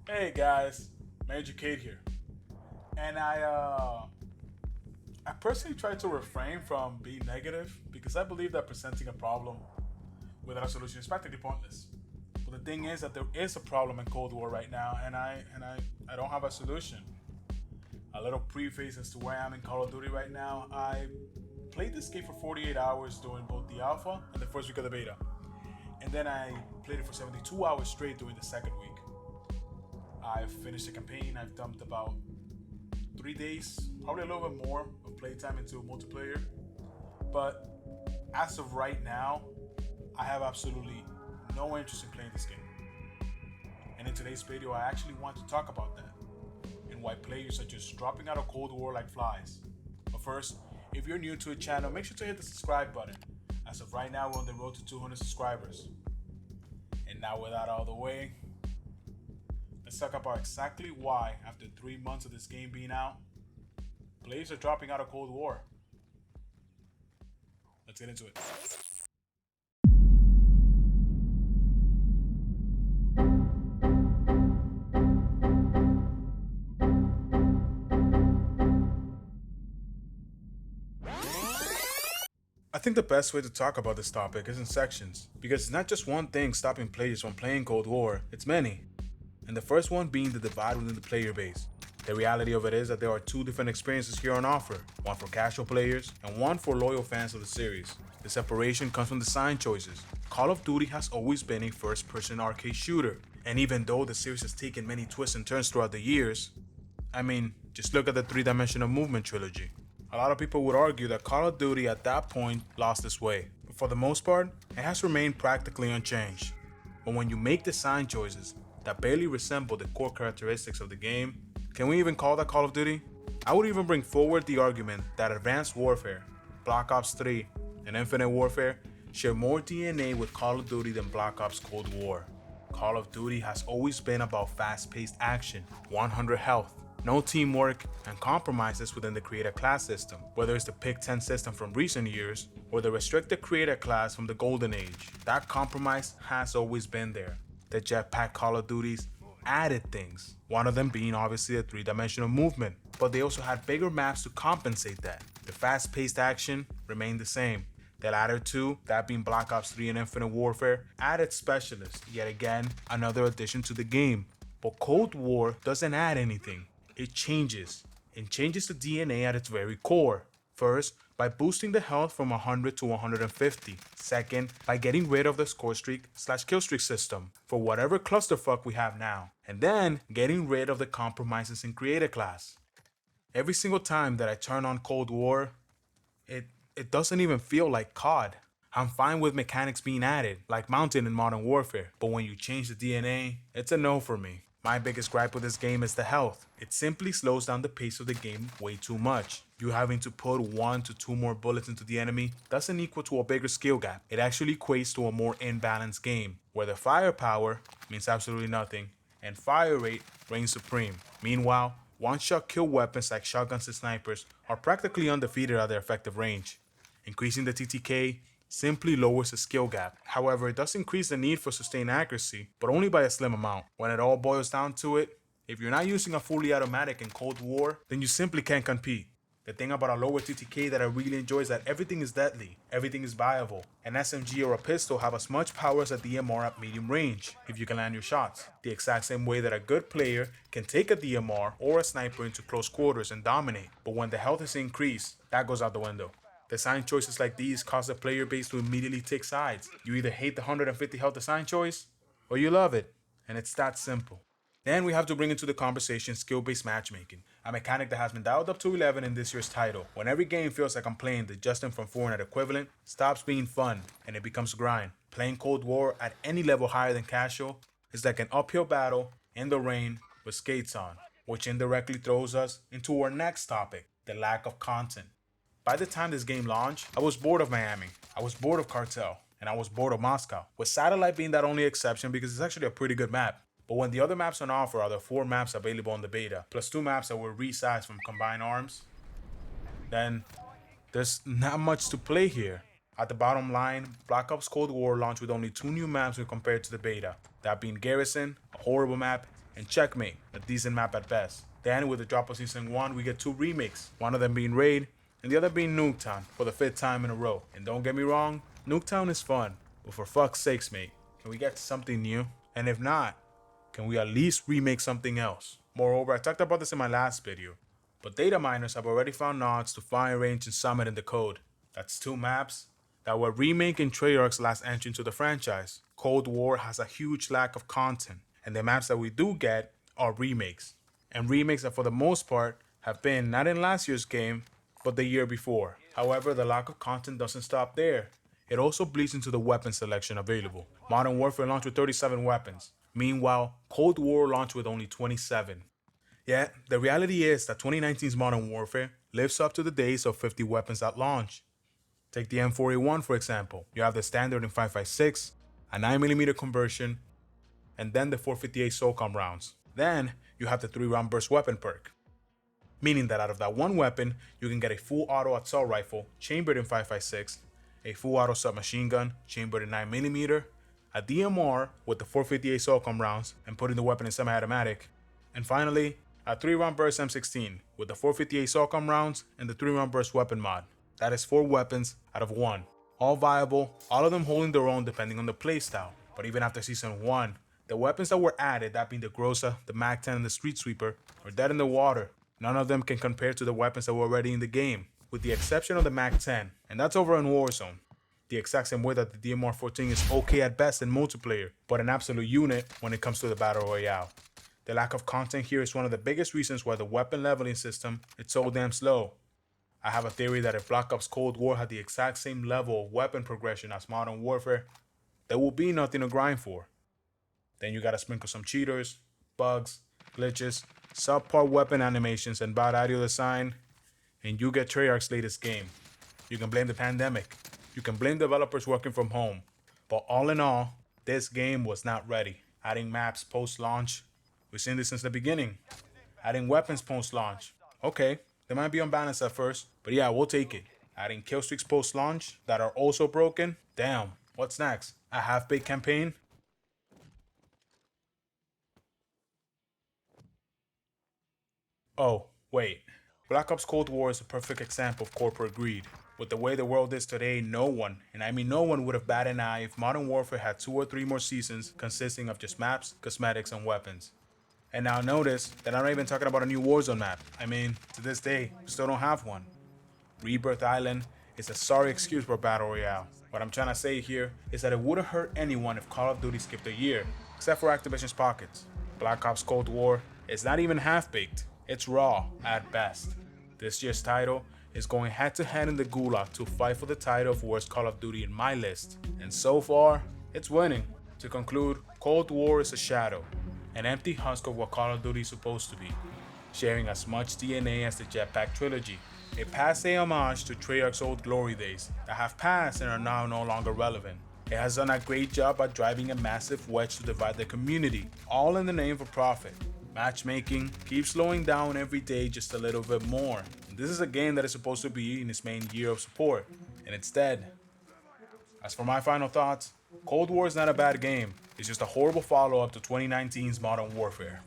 Hey guys, MLJOR here, and I personally try to refrain from being negative because I believe that presenting a problem without a solution is practically pointless. But the thing is that there is a problem in Cold War right now, and I don't have a solution. A little preface as to where I am in Call of Duty right now. I played this game for 48 hours during both the alpha and the first week of the beta, and then I played it for 72 hours straight during the second week. I've finished the campaign. I've dumped about 3 days, probably a little bit more of playtime into multiplayer. But as of right now, I have absolutely no interest in playing this game. And in today's video, I actually want to talk about that and why players are just dropping out of Cold War like flies. But first, if you're new to the channel, make sure to hit the subscribe button. As of right now, we're on the road to 200 subscribers. And now with that out of the way, let's talk about exactly why, after 3 months of this game being out, players are dropping out of Cold War. Let's get into it. I think the best way to talk about this topic is in sections, because it's not just one thing stopping players from playing Cold War, it's many. And the first one being the divide within the player base. The reality of it is that there are two different experiences here on offer, one for casual players and one for loyal fans of the series. The separation comes from design choices. Call of Duty has always been a first-person arcade shooter, and even though the series has taken many twists and turns throughout the years, just look at the three-dimensional movement trilogy. A lot of people would argue that Call of Duty at that point lost its way, but for the most part, it has remained practically unchanged. But when you make design choices that barely resemble the core characteristics of the game, can we even call that Call of Duty? I would even bring forward the argument that Advanced Warfare, Black Ops 3, and Infinite Warfare share more DNA with Call of Duty than Black Ops Cold War. Call of Duty has always been about fast-paced action, 100 health, no teamwork, and compromises within the creator class system, whether it's the Pick 10 system from recent years or the restricted creator class from the golden age. That compromise has always been there. The jetpack Call of Duties added things, one of them being obviously the three-dimensional movement, but they also had bigger maps to compensate that. The fast-paced action remained the same. The latter two, that being Black Ops 3 and Infinite Warfare, added specialists, yet again another addition to the game. But Cold War doesn't add anything. It changes the DNA at its very core. First, by boosting the health from 100 to 150. Second, by getting rid of the score streak / kill streak system for whatever clusterfuck we have now. And then, getting rid of the compromises in creator class. Every single time that I turn on Cold War, it doesn't even feel like COD. I'm fine with mechanics being added, like mountain in Modern Warfare, but when you change the DNA, it's a no for me. My biggest gripe with this game is the health. It simply slows down the pace of the game way too much. You having to put 1 to 2 more bullets into the enemy doesn't equal to a bigger skill gap. It actually equates to a more imbalanced game, where the firepower means absolutely nothing, and fire rate reigns supreme. Meanwhile, one-shot kill weapons like shotguns and snipers are practically undefeated at their effective range. Increasing the TTK simply lowers the skill gap. However, it does increase the need for sustained accuracy, but only by a slim amount. When it all boils down to it, if you're not using a fully automatic in Cold War, then you simply can't compete. The thing about a lower TTK that I really enjoy is that everything is deadly, everything is viable. An SMG or a pistol have as much power as a DMR at medium range, if you can land your shots. The exact same way that a good player can take a DMR or a sniper into close quarters and dominate, but when the health is increased, that goes out the window. Design choices like these cause the player base to immediately take sides. You either hate the 150 health design choice, or you love it, and it's that simple. Then we have to bring into the conversation skill-based matchmaking, a mechanic that has been dialed up to 11 in this year's title. When every game feels like I'm playing the Justin from Fortnite equivalent, stops being fun, and it becomes grind. Playing Cold War at any level higher than casual is like an uphill battle in the rain with skates on, which indirectly throws us into our next topic, the lack of content. By the time this game launched, I was bored of Miami, I was bored of Cartel, and I was bored of Moscow, with Satellite being that only exception because it's actually a pretty good map. But when the other maps on offer are the 4 maps available in the beta, plus 2 maps that were resized from Combined Arms, then there's not much to play here. At the bottom line, Black Ops Cold War launched with only 2 new maps when compared to the beta, that being Garrison, a horrible map, and Checkmate, a decent map at best. Then with the drop of Season 1, we get 2 remakes, one of them being Raid, and the other being Nuketown for the 5th time in a row. And don't get me wrong, Nuketown is fun, but for fuck's sakes, mate, can we get something new? And if not, can we at least remake something else? Moreover, I talked about this in my last video, but data miners have already found nods to Fire Range and Summit in the code. That's 2 maps that were remaking Treyarch's last entry into the franchise. Cold War has a huge lack of content, and the maps that we do get are remakes. And remakes that for the most part have been not in last year's game, but the year before. However, the lack of content doesn't stop there. It also bleeds into the weapon selection available. Modern Warfare launched with 37 weapons. Meanwhile, Cold War launched with only 27. Yet, the reality is that 2019's Modern Warfare lives up to the days of 50 weapons at launch. Take the M4A1 for example. You have the standard in 5.56, a 9mm conversion, and then the 458 SOCOM rounds. Then, you have the 3-round burst weapon perk, meaning that out of that one weapon, you can get a full auto assault rifle chambered in 5.56, a full auto submachine gun chambered in 9mm, a DMR with the 458 SOCOM rounds and putting the weapon in semi-automatic, and finally, a 3-round burst M16 with the 458 SOCOM rounds and the 3-round burst weapon mod. That is 4 weapons out of 1. All viable, all of them holding their own depending on the playstyle. But even after Season 1, the weapons that were added, that being the Groza, the MAC-10 and the Street Sweeper, are dead in the water. None of them can compare to the weapons that were already in the game, with the exception of the MAC-10, and that's over in Warzone. The exact same way that the DMR-14 is okay at best in multiplayer, but an absolute unit when it comes to the Battle Royale. The lack of content here is one of the biggest reasons why the weapon leveling system is so damn slow. I have a theory that if Black Ops Cold War had the exact same level of weapon progression as Modern Warfare, there will be nothing to grind for. Then you gotta sprinkle some cheaters, bugs, glitches, subpar weapon animations, and bad audio design, and you get Treyarch's latest game. You can blame the pandemic, you can blame developers working from home, but all in all, this game was not ready. Adding maps post-launch, we've seen this since the beginning. Adding weapons post-launch, okay, they might be unbalanced at first, but yeah, we'll take it. Adding kill streaks post-launch that are also broken, damn, what's next? A half-baked campaign? Oh, wait. Black Ops Cold War is a perfect example of corporate greed. With the way the world is today, no one, and I mean no one, would have batted an eye if Modern Warfare had 2 or 3 more seasons consisting of just maps, cosmetics, and weapons. And now notice that I'm not even talking about a new Warzone map. I mean, to this day, we still don't have one. Rebirth Island is a sorry excuse for Battle Royale. What I'm trying to say here is that it wouldn't hurt anyone if Call of Duty skipped a year, except for Activision's pockets. Black Ops Cold War is not even half-baked. It's raw, at best. This year's title is going head-to-head in the Gulag to fight for the title of worst Call of Duty in my list. And so far, it's winning. To conclude, Cold War is a shadow, an empty husk of what Call of Duty is supposed to be, sharing as much DNA as the Jetpack trilogy, a passe homage to Treyarch's old glory days that have passed and are now no longer relevant. It has done a great job at driving a massive wedge to divide the community, all in the name of profit. Matchmaking keeps slowing down every day just a little bit more. This is a game that is supposed to be in its main year of support, and it's dead. As for my final thoughts, Cold War is not a bad game, it's just a horrible follow-up to 2019's Modern Warfare.